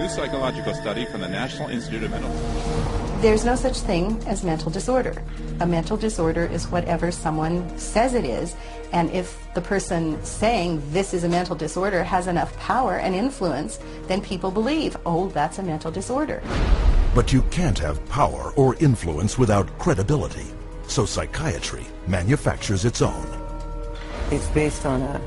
new psychological study from the National Institute of Mental Health. There's no such thing as mental disorder. A mental disorder is whatever someone says it is, and if the person saying this is a mental disorder has enough power and influence, then people believe, oh, that's a mental disorder. But you can't have power or influence without credibility, so psychiatry manufactures its own. It's based on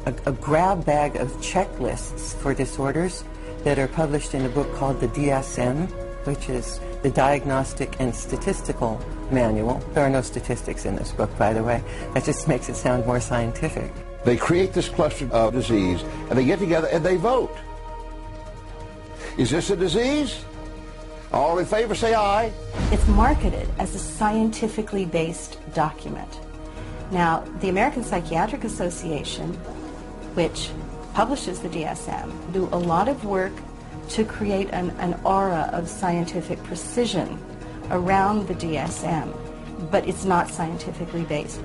a grab bag of checklists for disorders that are published in a book called the DSM, which is the Diagnostic and Statistical Manual. There are no statistics in this book, by the way. That just makes it sound more scientific. They create this cluster of disease, and they get together and they vote. Is this a disease? All in favor, say aye. It's marketed as a scientifically based document. Now, the American Psychiatric Association, which publishes the DSM, do a lot of work to create an aura of scientific precision around the DSM, but it's not scientifically based.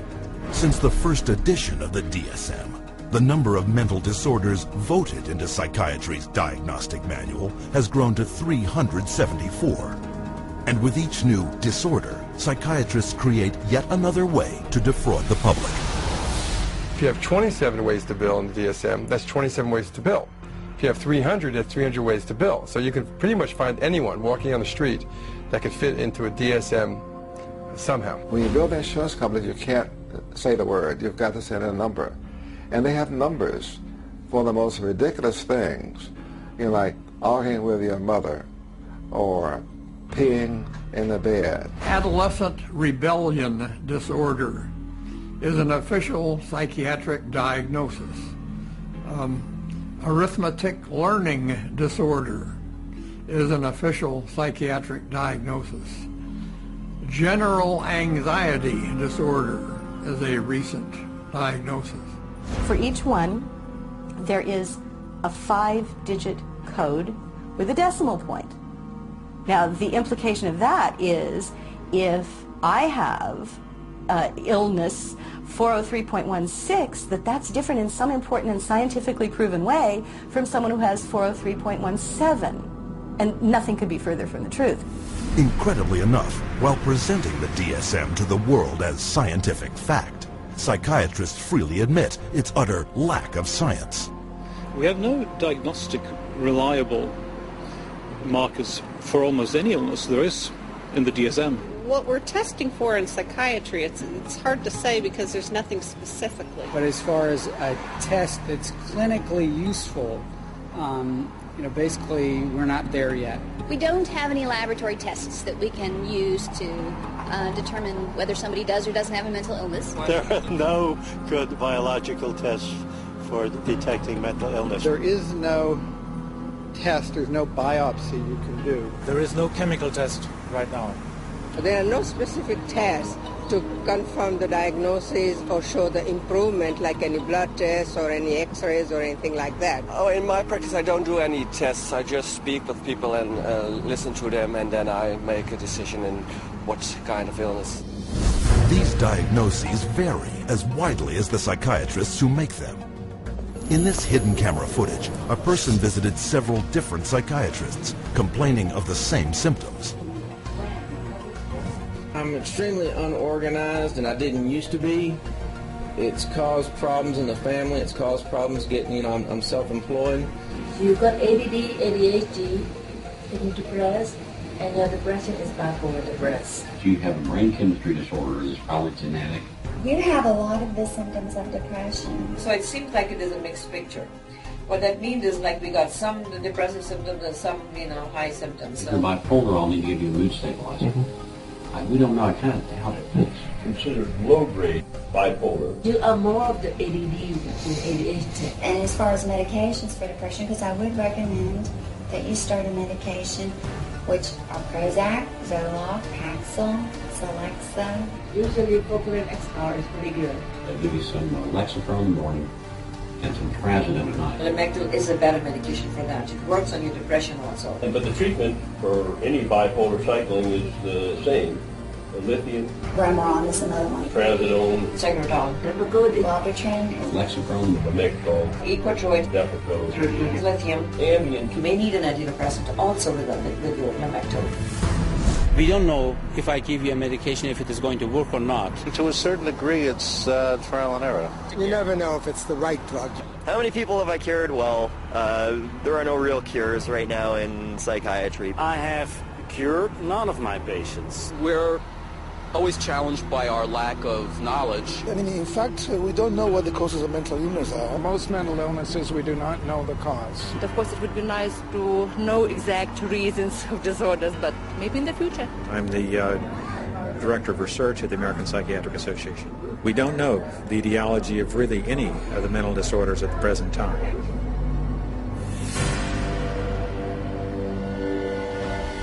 Since the first edition of the DSM, the number of mental disorders voted into psychiatry's diagnostic manual has grown to 374. And with each new disorder, psychiatrists create yet another way to defraud the public. If you have 27 ways to bill in the DSM, that's 27 ways to bill. If you have 300, that's 300 ways to bill. So you can pretty much find anyone walking on the street that could fit into a DSM somehow. When you build insurance companies, you can't say the word. You've got to say a number. And they have numbers for the most ridiculous things, you know, like arguing with your mother or peeing in the bed. Adolescent rebellion disorder is an official psychiatric diagnosis. Arithmetic learning disorder is an official psychiatric diagnosis. General anxiety disorder is a recent diagnosis. For each one, there is a 5-digit code with a decimal point. Now, the implication of that is if I have illness 403.16, that's different in some important and scientifically proven way from someone who has 403.17. And nothing could be further from the truth. Incredibly enough, while presenting the DSM to the world as scientific fact, psychiatrists freely admit its utter lack of science. We have no diagnostic reliable markers for almost any illness there is in the DSM. What we're testing for in psychiatry, it's hard to say because there's nothing specifically. But as far as a test that's clinically useful, basically we're not there yet. We don't have any laboratory tests that we can use to determine whether somebody does or doesn't have a mental illness. There are no good biological tests for detecting mental illness. There is no test, there's no biopsy you can do. There is no chemical test right now. There are no specific tests to confirm the diagnosis or show the improvement, like any blood tests or any x-rays or anything like that. Oh, in my practice I don't do any tests. I just speak with people and listen to them, and then I make a decision in what kind of illness. These diagnoses vary as widely as the psychiatrists who make them. In this hidden camera footage, a person visited several different psychiatrists, complaining of the same symptoms. I'm extremely unorganized, and I didn't used to be. It's caused problems in the family. It's caused problems getting, I'm self-employed. You've got ADD, ADHD, taking depressed, and your depression is bipolar depressed. You have a brain chemistry disorder that's probably genetic. You have a lot of the symptoms of depression. So it seems like it is a mixed picture. What that means is like we got some depressive symptoms and some, high symptoms. If you're bipolar, I'll need to give you a mood stabilizer. Mm-hmm. We don't know. I kind of doubt it. It's considered low-grade bipolar. You are more of the ADD than ADHD. And as far as medications for depression, because I would recommend that you start a medication, which are Prozac, Zoloft, Paxil, Celexa. Usually propylene XR is pretty good. They'll give you some Lexapro in the morning and some Trazodone at night. Lamictal is a better medication for that. It works on your depression also. But the treatment for any bipolar cycling is the same. lithium, Gramaron is another one. trazodone, Secretol, Wellbutrin, Lexapro, Lamictal, Equatroid, Depakote, lithium. Ambien. You may need an antidepressant also with your Lamictal. We don't know if I give you a medication if it is going to work or not. To a certain degree, it's trial and error. You never know if it's the right drug. How many people have I cured? Well, there are no real cures right now in psychiatry. I have cured none of my patients. We're always challenged by our lack of knowledge. I mean, in fact, we don't know what the causes of mental illness are. Most mental illnesses, we do not know the cause. Of course, it would be nice to know exact reasons of disorders, but maybe in the future. I'm the Director of Research at the American Psychiatric Association. We don't know the etiology of really any of the mental disorders at the present time.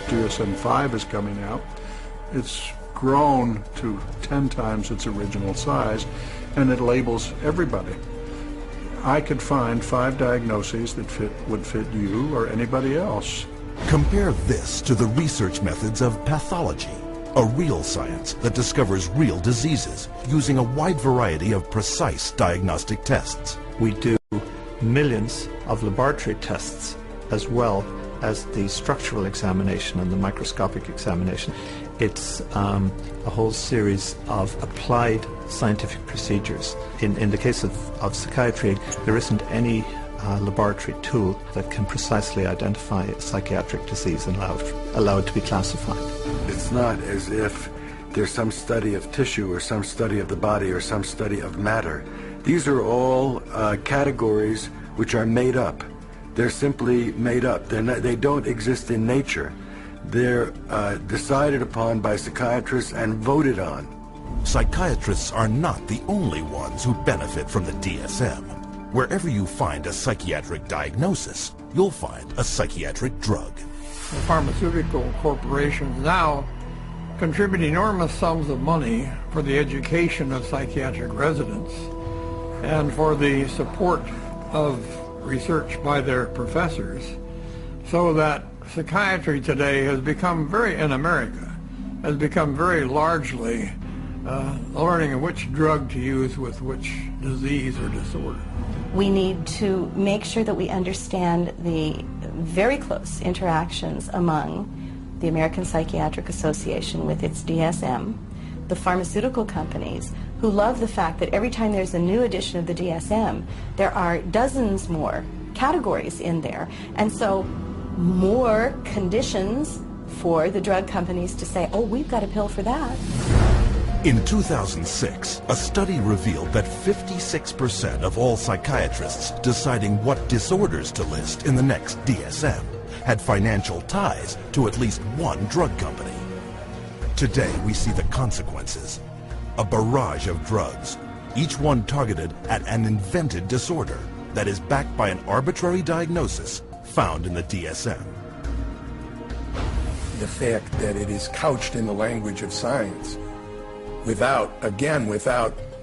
DSM-V is coming out. It's grown to 10 times its original size, and it labels everybody. I could find 5 diagnoses that would fit you or anybody else. Compare this to the research methods of pathology, a real science that discovers real diseases using a wide variety of precise diagnostic tests. We do millions of laboratory tests as well as the structural examination and the microscopic examination. It's a whole series of applied scientific procedures. In the case of psychiatry, there isn't any laboratory tool that can precisely identify a psychiatric disease and allow it to be classified. It's not as if there's some study of tissue or some study of the body or some study of matter. These are all categories which are made up. They're simply made up. They don't exist in nature. They're decided upon by psychiatrists and voted on. Psychiatrists are not the only ones who benefit from the DSM. Wherever you find a psychiatric diagnosis, you'll find a psychiatric drug. The pharmaceutical corporations now contribute enormous sums of money for the education of psychiatric residents and for the support of research by their professors, so that psychiatry today has become in America, has become very largely learning which drug to use with which disease or disorder. We need to make sure that we understand the very close interactions among the American Psychiatric Association with its DSM, the pharmaceutical companies, who love the fact that every time there's a new edition of the DSM, there are dozens more categories in there, and so more conditions for the drug companies to say, oh, we've got a pill for that. In 2006, a study revealed that 56% of all psychiatrists deciding what disorders to list in the next DSM had financial ties to at least one drug company. Today, we see the consequences. A barrage of drugs, each one targeted at an invented disorder that is backed by an arbitrary diagnosis found in the DSM. The fact that it is couched in the language of science without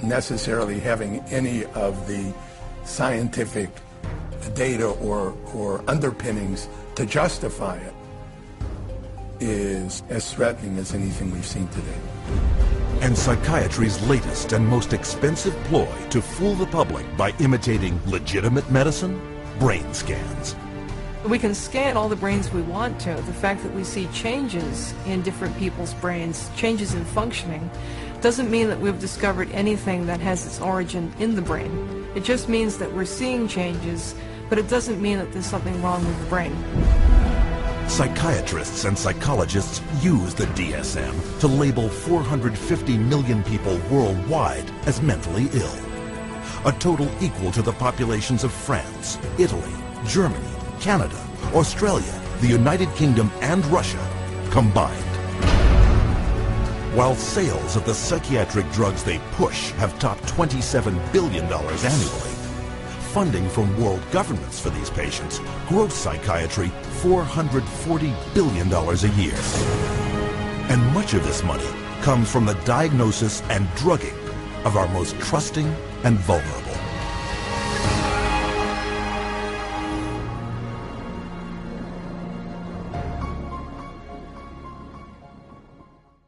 necessarily having any of the scientific data or underpinnings to justify it is as threatening as anything we've seen today. And psychiatry's latest and most expensive ploy to fool the public by imitating legitimate medicine? Brain scans. We can scan all the brains we want to. The fact that we see changes in different people's brains, changes in functioning, doesn't mean that we've discovered anything that has its origin in the brain. It just means that we're seeing changes, but it doesn't mean that there's something wrong with the brain. Psychiatrists and psychologists use the DSM to label 450 million people worldwide as mentally ill, a total equal to the populations of France, Italy, Germany, Canada, Australia, the United Kingdom, and Russia combined. While sales of the psychiatric drugs they push have topped $27 billion annually, funding from world governments for these patients grows psychiatry $440 billion a year. And much of this money comes from the diagnosis and drugging of our most trusting and vulnerable.